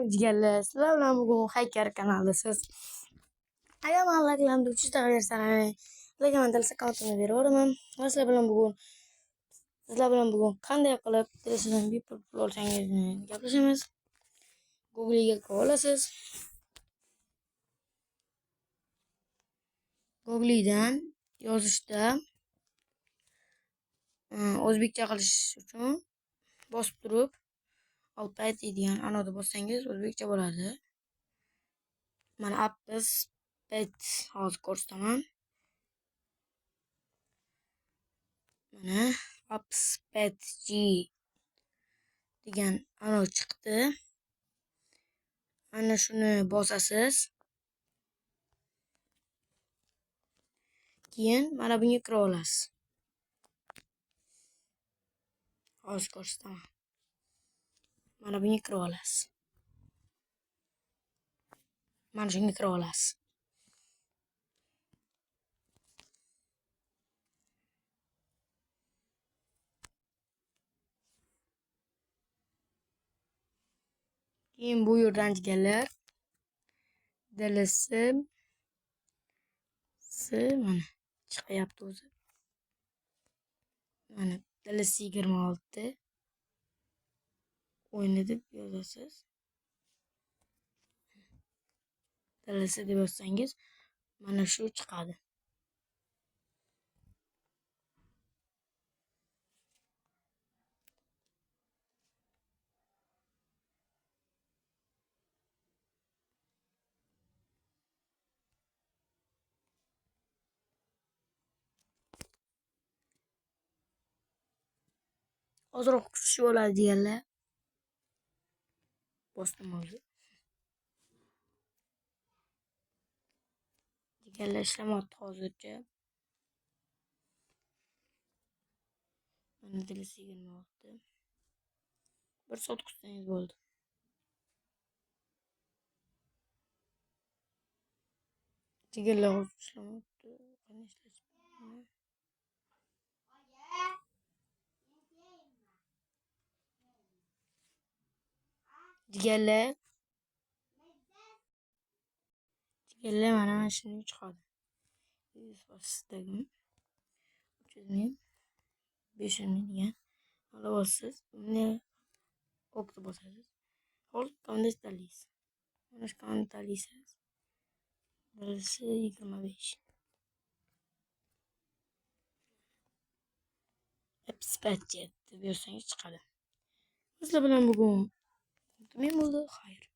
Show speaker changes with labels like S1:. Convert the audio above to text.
S1: Assalomu jigarlar. Sizlar bilan bugun Haykar kanalidasiz. Agar men like'larni 300 ta bersalaring, lekin men dalsa akkauntini beraveraman. Sizlar bilan bugun qanday qilib telefonni bepul pul olsangiz gaplashamiz. Google'ga kirib olasiz. Google'dan yozishda o'zbekcha qilish uchun bosib turib Output degan anoda bossangiz o'zbekcha bo'ladi. Mana apps pet hozir ko'rsataman. Mana apps pet G degan anod chiqdi. Ana shuni bosasiz. Keyin mana bunga kira olasiz. Hozir ko'rsataman. Mana bunga kira olasiz. Mana shunga kira olasiz. Keyin bu yerdan jigarlar DLC mana chiqyapti o'zi. Mana DLC 26 o'yini deb yozasiz. DLC deb yozsangiz mana shu chiqadi. Ozroq kuchli bo'ladi deganlar. Bosdim hozir. Deganlar ishlamoqda hozircha. Mana DLC 26. Bir soat kutsangiz bo'ldi. Deganlar hozir ishlamoqda. Qanday ishlash? Jigarlar mana shuni chiqadi. 300 ming 500 ming degan. Mana bosasiz. Buni o'qib bosasiz. Hozir qanday tanlaysiz? Mana shu qanday tanlaysiz? Birisi 25. Appspatchet deb yozsangiz chiqadi. Sizlar bilan bugun men bo'ldi. Xayr.